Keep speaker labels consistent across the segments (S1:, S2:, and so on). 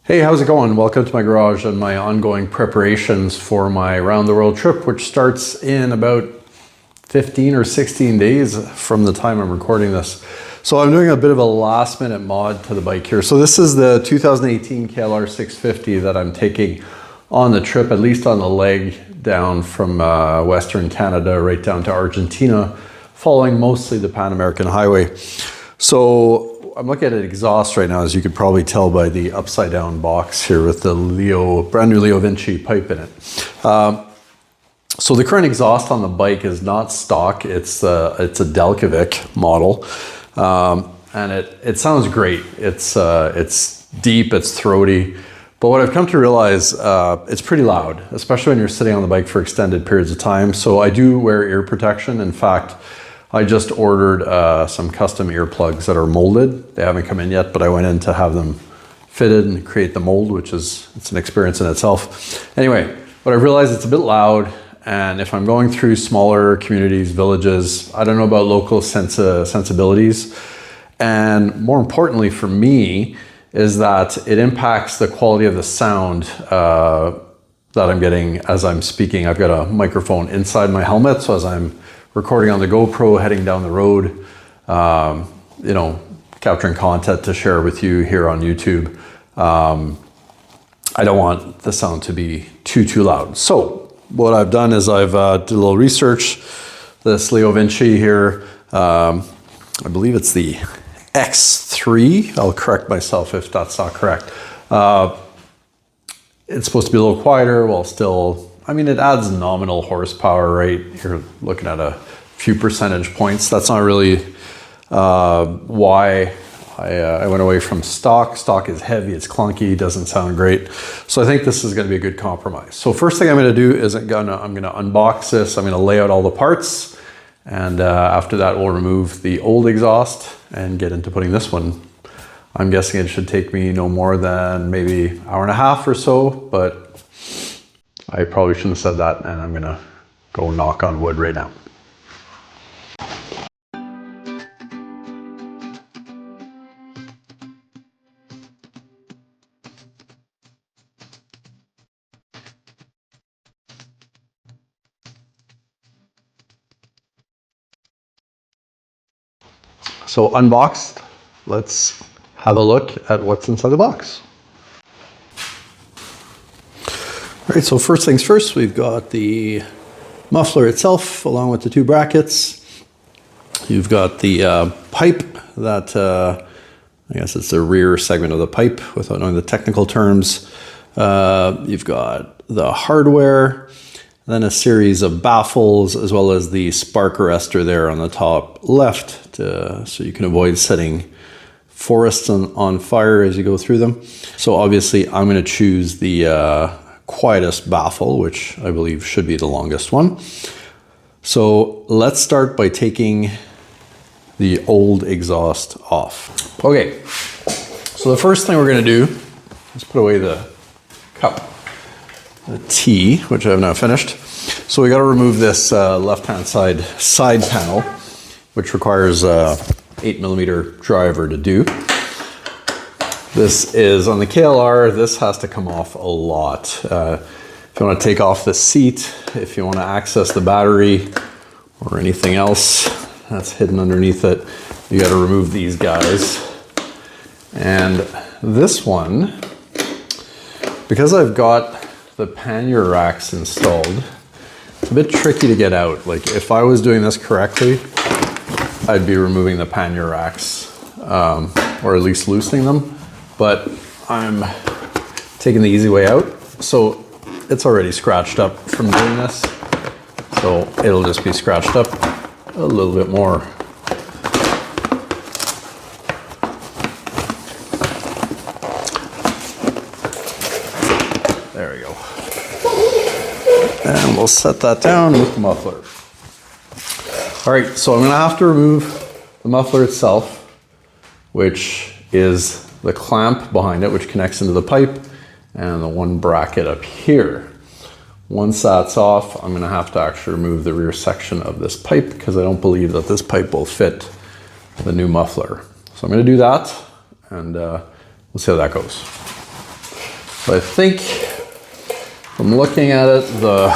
S1: Hey, how's it going? Welcome to my garage and my ongoing preparations for my round the world trip, which starts in about 15 or 16 days from the time I'm recording this. So I'm doing a bit of a last minute mod to the bike here. So this is the 2018 KLR 650 that I'm taking on the trip, at least on the leg down from Western Canada right down to Argentina, following mostly the Pan American Highway. So I'm looking at an exhaust right now, as you could probably tell by the upside down box here with the brand new Leo Vinci pipe in it. So the current exhaust on the bike is not stock, it's a Delcovic model. And it sounds great. It's deep, it's throaty. But what I've come to realize, it's pretty loud, especially when you're sitting on the bike for extended periods of time. So I do wear ear protection. In fact, I just ordered some custom earplugs that are molded. They haven't come in yet, but I went in to have them fitted and create the mold, it's an experience in itself. Anyway, but I realized it's a bit loud, and if I'm going through smaller communities, villages, I don't know about local sensibilities. And more importantly for me is that it impacts the quality of the sound that I'm getting as I'm speaking. I've got a microphone inside my helmet, so as I'm recording on the GoPro, heading down the road, capturing content to share with you here on YouTube. I don't want the sound to be too loud. So what I've done is I've did a little research. This Leo Vinci here, I believe it's the X3. I'll correct myself if that's not correct. It's supposed to be a little quieter while still, it adds nominal horsepower, right? You're looking at a few percentage points. That's not really why I went away from stock. Stock is heavy, it's clunky, doesn't sound great. So I think this is gonna be a good compromise. So first thing I'm gonna do is I'm gonna unbox this. I'm gonna lay out all the parts. And after that, we'll remove the old exhaust and get into putting this one. I'm guessing it should take me no more than maybe an hour and a half or so, but I probably shouldn't have said that, and I'm gonna go knock on wood right now. So unboxed, let's have a look at what's inside the box. All right, so first things first, we've got the muffler itself along with the two brackets. You've got the pipe that, I guess it's the rear segment of the pipe without knowing the technical terms. You've got the hardware, then a series of baffles, as well as the spark arrestor there on the top left so you can avoid setting forests on fire as you go through them. So obviously I'm going to choose the quietest baffle, which I believe should be the longest one. So let's start by taking the old exhaust off. Okay, so the first thing we're going to do is put away the cup, the tea, which I have now finished. So we got to remove this left-hand side panel, which requires a 8mm driver to do. This is on the KLR, this has to come off a lot. If you want to take off the seat, if you want to access the battery or anything else that's hidden underneath it, you got to remove these guys. And this one, because I've got the pannier racks installed, it's a bit tricky to get out. Like if I was doing this correctly, I'd be removing the pannier racks, or at least loosening them. But I'm taking the easy way out. So it's already scratched up from doing this. So it'll just be scratched up a little bit more. There we go. And we'll set that down with the muffler. All right, so I'm gonna have to remove the muffler itself, which is the clamp behind it, which connects into the pipe, and the one bracket up here. Once that's off, I'm gonna have to actually remove the rear section of this pipe because I don't believe that this pipe will fit the new muffler. So I'm gonna do that, and we'll see how that goes. So I think from looking at it, the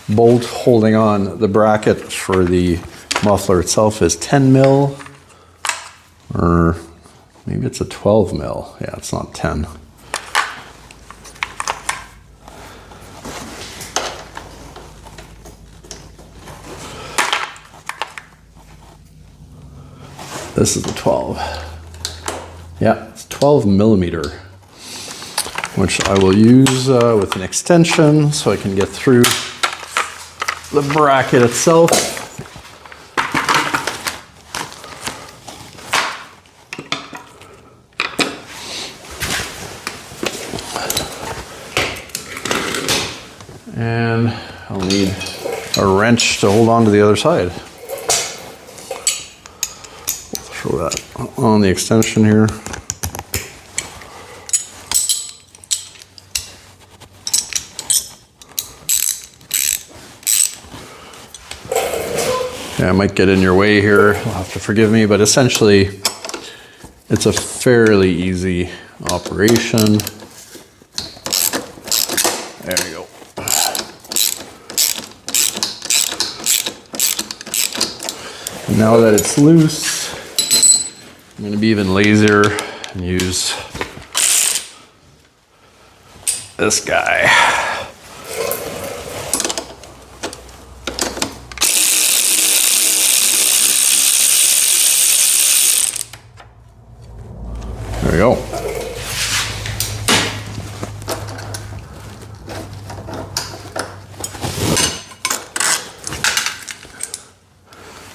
S1: bolt holding on the bracket for the muffler itself is 10 mil, or maybe it's a 12 mil. Yeah, it's not 10. This is the 12. Yeah, it's 12 millimeter, which I will use with an extension so I can get through the bracket itself. And I'll need a wrench to hold on to the other side. Throw that on the extension here. Yeah, I might get in your way here. You'll have to forgive me, but essentially it's a fairly easy operation. There we go. And now that it's loose, I'm going to be even lazier and use this guy. There we go.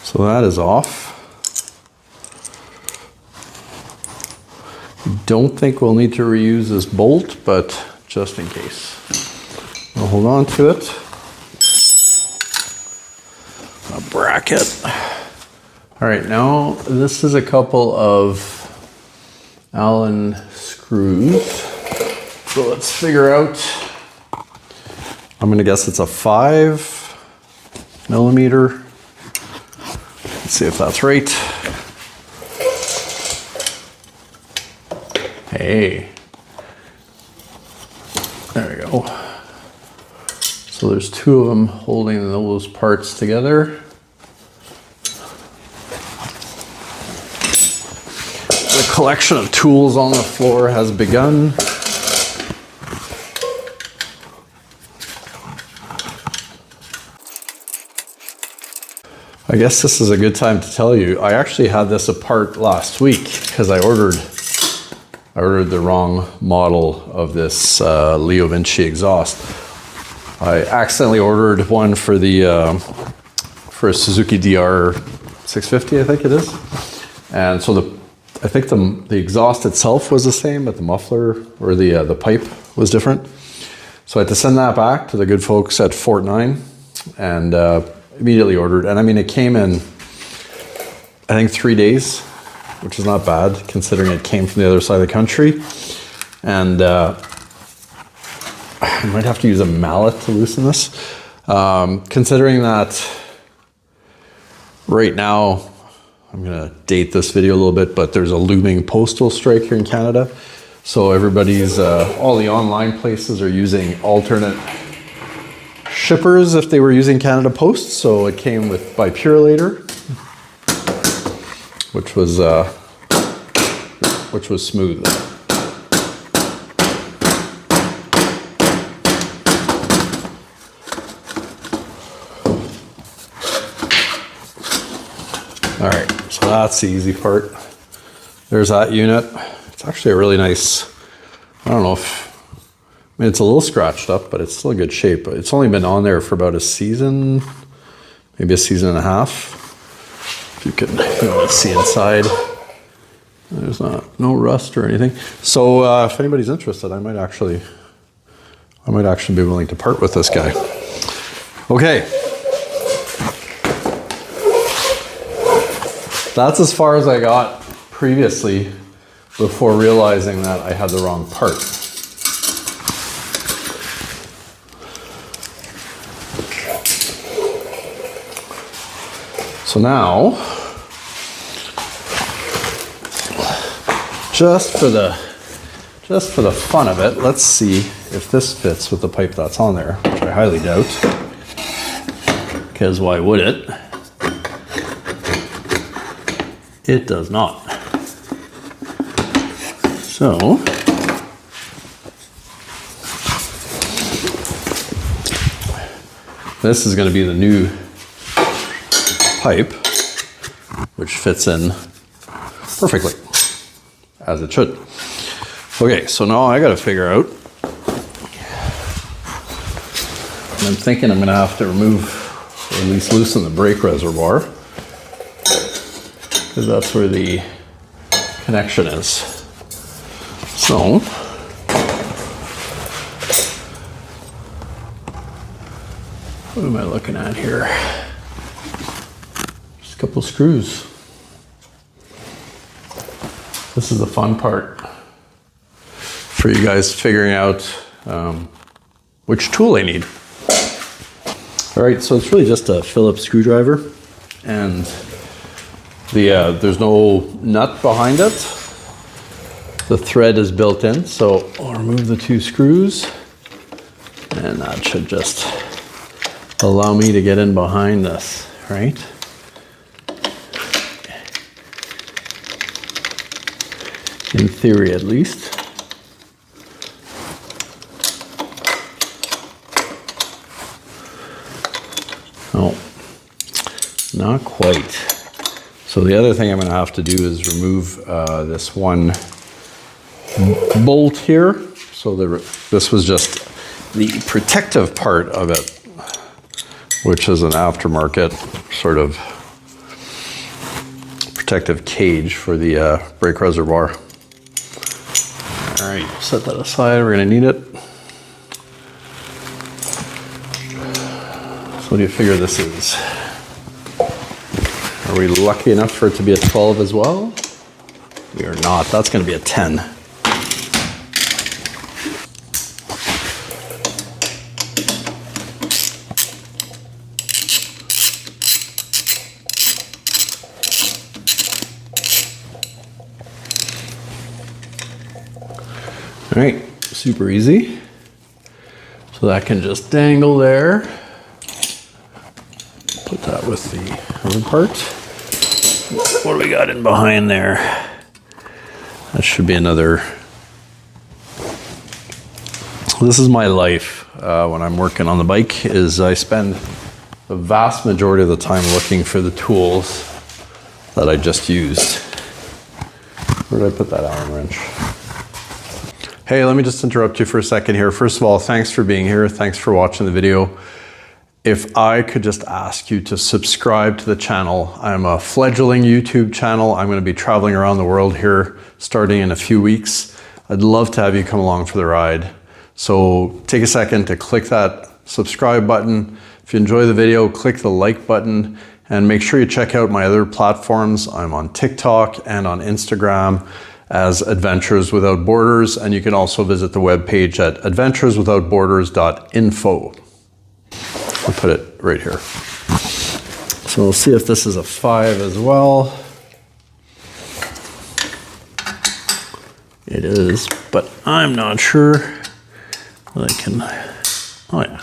S1: So that is off. Don't think we'll need to reuse this bolt, but just in case. I'll hold on to it. A bracket. All right, now this is a couple of Allen screws. So let's figure out, I'm gonna guess it's a 5 millimeter. Let's see if that's right. Hey, there we go. So there's two of them holding those parts together. The collection of tools on the floor has begun. I guess this is a good time to tell you, I actually had this apart last week because I ordered the wrong model of this Leo Vinci exhaust. I accidentally ordered one for the for a Suzuki DR 650, I think it is. And so I think the exhaust itself was the same, but the muffler or the pipe was different. So I had to send that back to the good folks at Fort 9 and immediately ordered. And I mean, it came in, I think 3 days, which is not bad considering it came from the other side of the country. And I might have to use a mallet to loosen this. Considering that right now, I'm gonna date this video a little bit, but there's a looming postal strike here in Canada. So everybody's, all the online places are using alternate shippers if they were using Canada Post. So it came by Purelator, which was smooth. All right, so that's the easy part. There's that unit. It's actually a really nice, I don't know if, I mean, it's a little scratched up, but it's still in good shape. It's only been on there for about a season, maybe a season and a half. If you can see inside, there's no rust or anything. So if anybody's interested, I might actually be willing to part with this guy. Okay. That's as far as I got previously before realizing that I had the wrong part. So now, just just for the fun of it, let's see if this fits with the pipe that's on there, which I highly doubt, because why would it? It does not. So, this is going to be the new pipe, which fits in perfectly, as it should. Okay, so now I got to figure out, I'm thinking I'm going to have to remove, or at least loosen the brake reservoir, because that's where the connection is. So, what am I looking at here? Just a couple screws. This is the fun part for you guys figuring out which tool I need. All right, so it's really just a Phillips screwdriver, and there's no nut behind it. The thread is built in, so I'll remove the 2 screws, and that should just allow me to get in behind this, right? In theory, at least. Oh, not quite. So the other thing I'm going to have to do is remove this one bolt here. So this was just the protective part of it, which is an aftermarket sort of protective cage for the brake reservoir. All right, set that aside. We're going to need it. So what do you figure this is? Are we lucky enough for it to be a 12 as well? We are not. That's going to be a 10. All right, super easy. So that can just dangle there. Put that with the other part. What do we got in behind there? That should be another. This is my life when I'm working on the bike, is I spend the vast majority of the time looking for the tools that I just used. Where did I put that Allen wrench? Hey, let me just interrupt you for a second here. First of all, thanks for being here. Thanks for watching the video. If I could just ask you to subscribe to the channel. I'm a fledgling YouTube channel. I'm going to be traveling around the world here starting in a few weeks. I'd love to have you come along for the ride. So take a second to click that subscribe button. If you enjoy the video, click the like button, and make sure you check out my other platforms. I'm on TikTok and on Instagram as Adventures Without Borders, and you can also visit the webpage at adventureswithoutborders.info. I'll put it right here. So we'll see if this is a 5 as well. It is, but I'm not sure that I can. Oh yeah.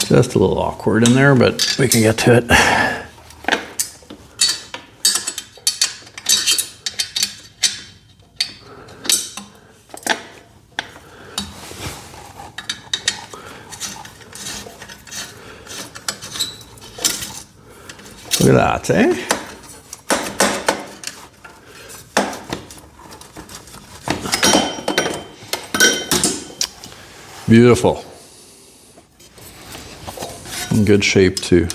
S1: Just a little awkward in there, but we can get to it. Look at that, eh? Beautiful. In good shape too.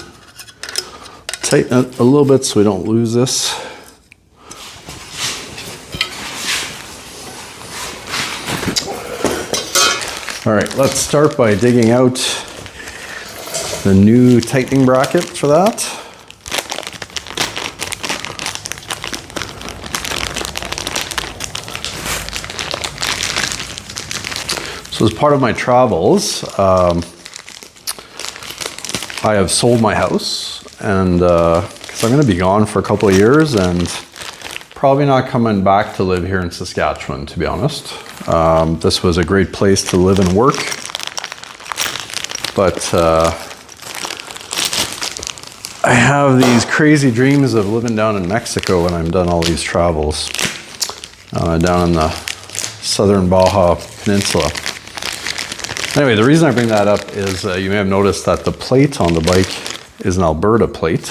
S1: Tighten it a little bit so we don't lose this. All right, let's start by digging out the new tightening bracket for that. So as part of my travels, I have sold my house, and because I'm going to be gone for a couple of years, and probably not coming back to live here in Saskatchewan, to be honest. This was a great place to live and work, but I have these crazy dreams of living down in Mexico when I'm done all these travels, down in the southern Baja Peninsula. Anyway, the reason I bring that up is you may have noticed that the plate on the bike is an Alberta plate.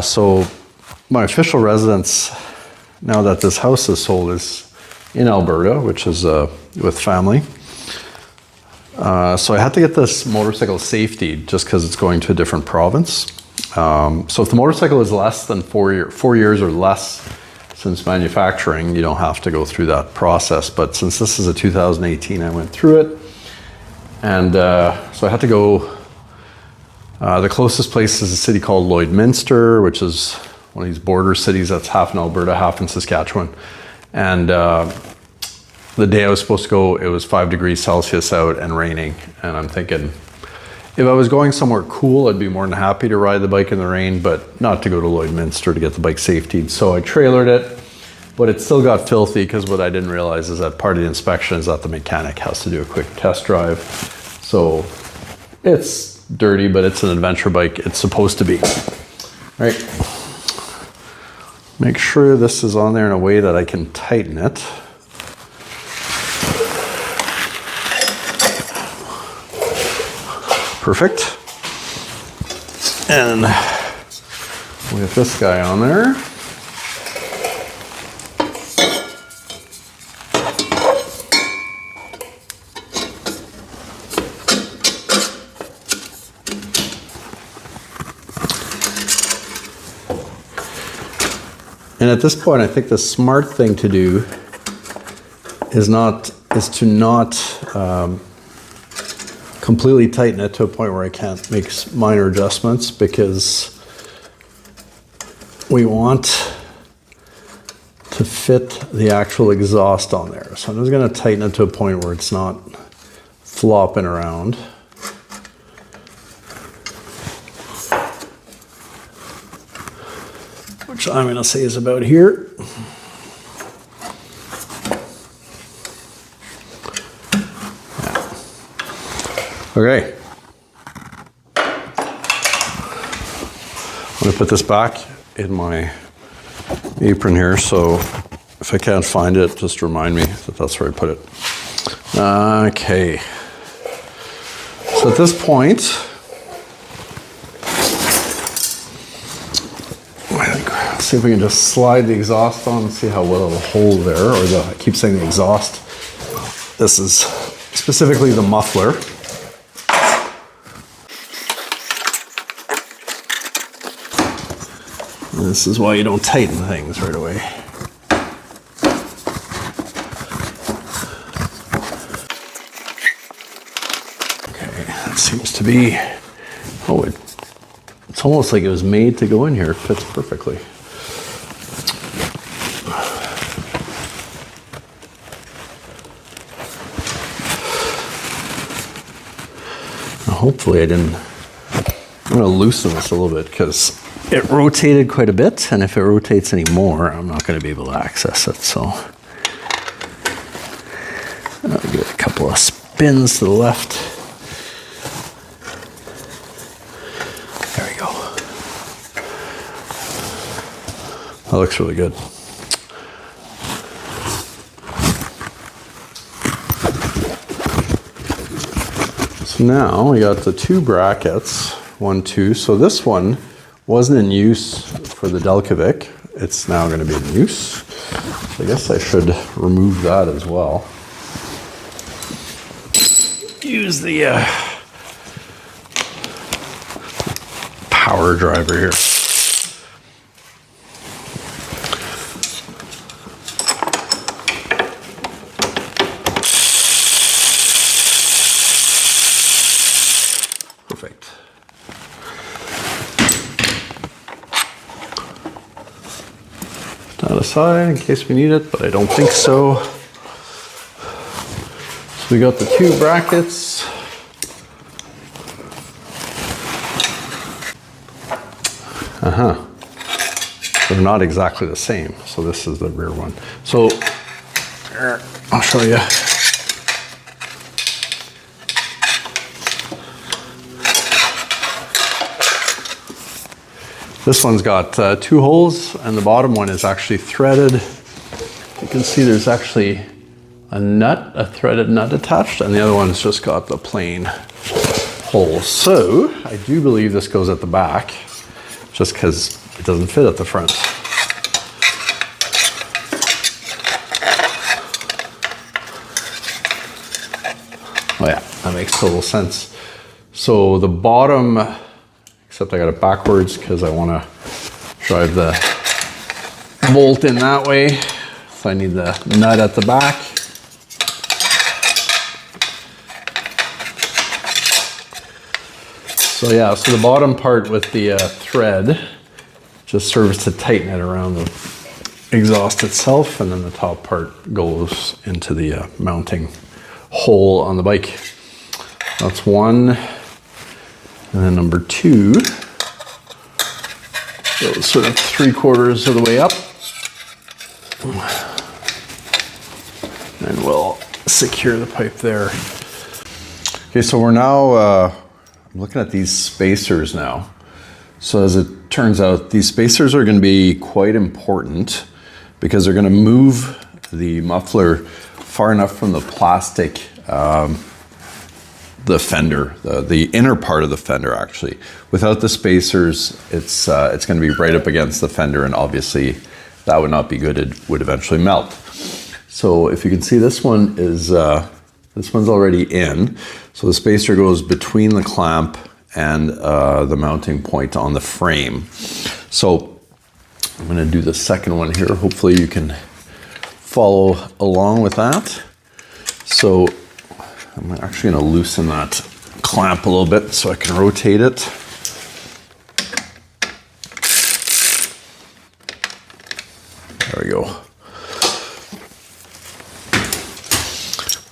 S1: So my official residence, now that this house is sold, is in Alberta, which is with family. So I had to get this motorcycle safety just because it's going to a different province. So if the motorcycle is less than 4 years or less since manufacturing, you don't have to go through that process. But since this is a 2018, I went through it. And so I had to go, the closest place is a city called Lloydminster, which is one of these border cities that's half in Alberta, half in Saskatchewan. And the day I was supposed to go, it was 5 degrees Celsius out and raining. And I'm thinking, if I was going somewhere cool, I'd be more than happy to ride the bike in the rain, but not to go to Lloydminster to get the bike safetied. So I trailered it, but it still got filthy because what I didn't realize is that part of the inspection is that the mechanic has to do a quick test drive. So it's dirty, but it's an adventure bike. It's supposed to be. All right. Make sure this is on there in a way that I can tighten it. Perfect. And we have this guy on there. And at this point, I think the smart thing to do is to not completely tighten it to a point where I can't make minor adjustments, because we want to fit the actual exhaust on there. So I'm just going to tighten it to a point where it's not flopping around. Which I'm going to say is about here. Okay. I'm going to put this back in my apron here, so if I can't find it, just remind me that that's where I put it. Okay. So at this point, let's see if we can just slide the exhaust on and see how well it'll hold there, or I keep saying the exhaust. This is specifically the muffler. This is why you don't tighten things right away. Okay, that seems to be, oh, it's almost like it was made to go in here. It fits perfectly. Now, hopefully I'm going to loosen this a little bit because it rotated quite a bit, and if it rotates any more, I'm not going to be able to access it. So I'll give it a couple of spins to the left. There we go. That looks really good. So now we got the two brackets, 1, 2. So this one wasn't in use for the Delcovic. It's now going to be in use. So I guess I should remove that as well. Use the power driver here. Perfect. That aside in case we need it, but I don't think so. So we got the two brackets. They're not exactly the same. So this is the rear one. So here, I'll show you. This one's got 2 holes, and the bottom one is actually threaded. You can see there's actually a threaded nut attached, and the other one's just got the plain hole. So I do believe this goes at the back, just because it doesn't fit at the front. Oh yeah, that makes total sense. So the bottom, except I got it backwards because I want to drive the bolt in that way. So I need the nut at the back. So yeah, so the bottom part with the thread just serves to tighten it around the exhaust itself, and then the top part goes into the mounting hole on the bike. That's one. And then number 2 goes sort of 3/4 of the way up. And we'll secure the pipe there. Okay, so we're now I'm looking at these spacers now. So as it turns out, these spacers are going to be quite important because they're going to move the muffler far enough from the plastic, the fender, the inner part of the fender actually. Without the spacers, it's going to be right up against the fender, and obviously that would not be good. It would eventually melt. So if you can see, this one is this one's already in. So the spacer goes between the clamp and the mounting point on the frame. So I'm going to do the second one here. Hopefully you can follow along with that. So I'm actually going to loosen that clamp a little bit so I can rotate it. There we go.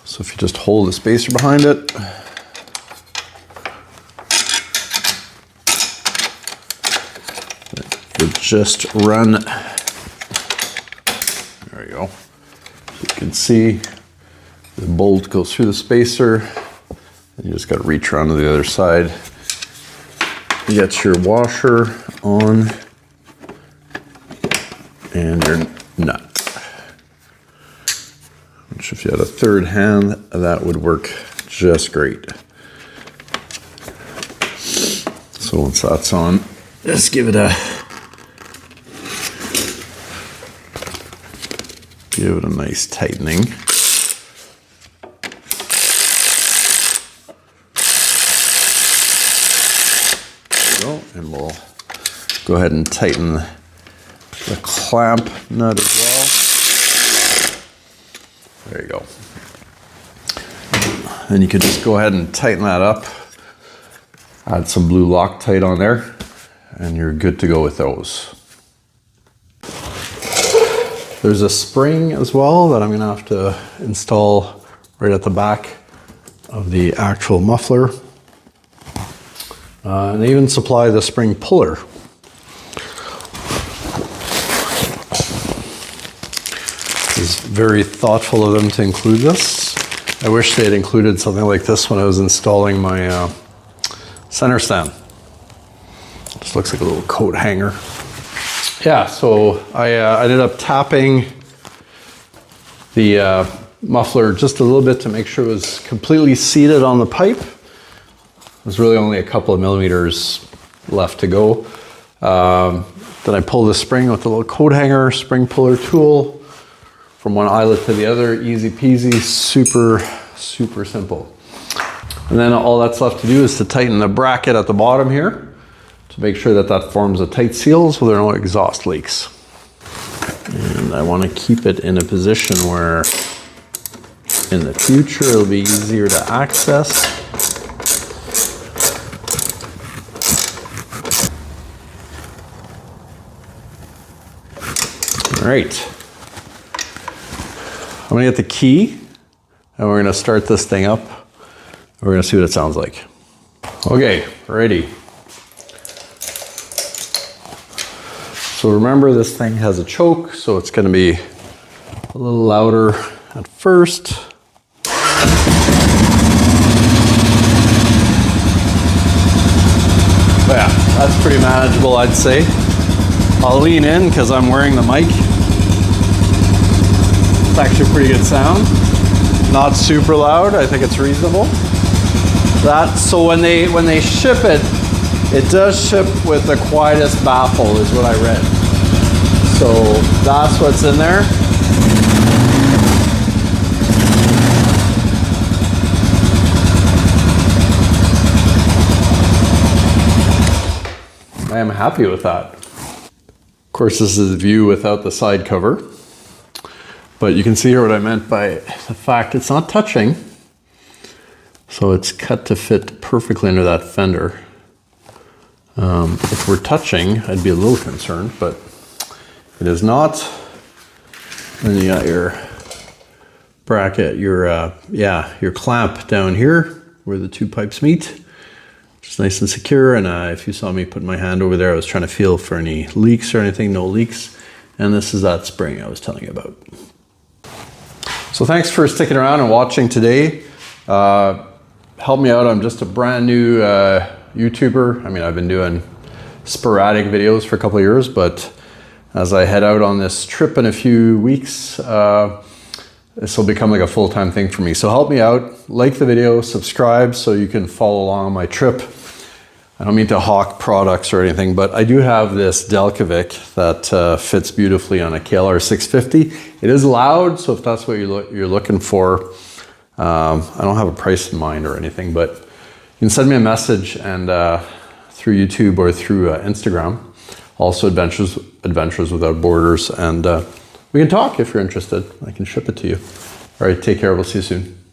S1: So if you just hold the spacer behind it, it would just run. There we go. So you can see the bolt goes through the spacer, and you just got to reach around to the other side. You get your washer on and your nut. Which, if you had a third hand, that would work just great. So once that's on, just give it a nice tightening. And we'll go ahead and tighten the clamp nut as well. There you go. Then you can just go ahead and tighten that up. Add some blue Loctite on there, and you're good to go with those. There's a spring as well that I'm going to have to install right at the back of the actual muffler. And they even supply the spring puller. It's very thoughtful of them to include this. I wish they had included something like this when I was installing my center stand. Just looks like a little coat hanger. Yeah, so I ended up tapping the muffler just a little bit to make sure it was completely seated on the pipe. There's really only a couple of millimeters left to go. Then I pull the spring with a little coat hanger, spring puller tool from one eyelet to the other. Easy peasy, super, super simple. And then all that's left to do is to tighten the bracket at the bottom here to make sure that that forms a tight seal so there are no exhaust leaks. And I want to keep it in a position where in the future it'll be easier to access. All right, I'm gonna get the key and we're gonna start this thing up. We're gonna see what it sounds like. Okay, ready. So remember, this thing has a choke, so it's going to be a little louder at first. But yeah, that's pretty manageable, I'd say. I'll lean in because I'm wearing the mic. It's actually a pretty good sound. Not super loud, I think it's reasonable. So when they ship it, it does ship with the quietest baffle, is what I read. So that's what's in there. I am happy with that. Of course, this is the view without the side cover. But you can see here what I meant by the fact it's not touching. So it's cut to fit perfectly under that fender. If we're touching, I'd be a little concerned, but it is not. Then you got your bracket, your clamp down here where the two pipes meet. Just nice and secure. And if you saw me put my hand over there, I was trying to feel for any leaks or anything. No leaks. And this is that spring I was telling you about. So thanks for sticking around and watching today. Help me out. I'm just a brand new YouTuber. I mean, I've been doing sporadic videos for a couple of years, but as I head out on this trip in a few weeks, this will become like a full-time thing for me. So help me out, like the video, subscribe so you can follow along on my trip. I don't mean to hawk products or anything, but I do have this Delcovic that fits beautifully on a KLR 650. It is loud, so if that's what you're looking for, I don't have a price in mind or anything, but you can send me a message and through YouTube or through Instagram. Also Adventures Without Borders, and we can talk if you're interested. I can ship it to you. All right, take care. We'll see you soon.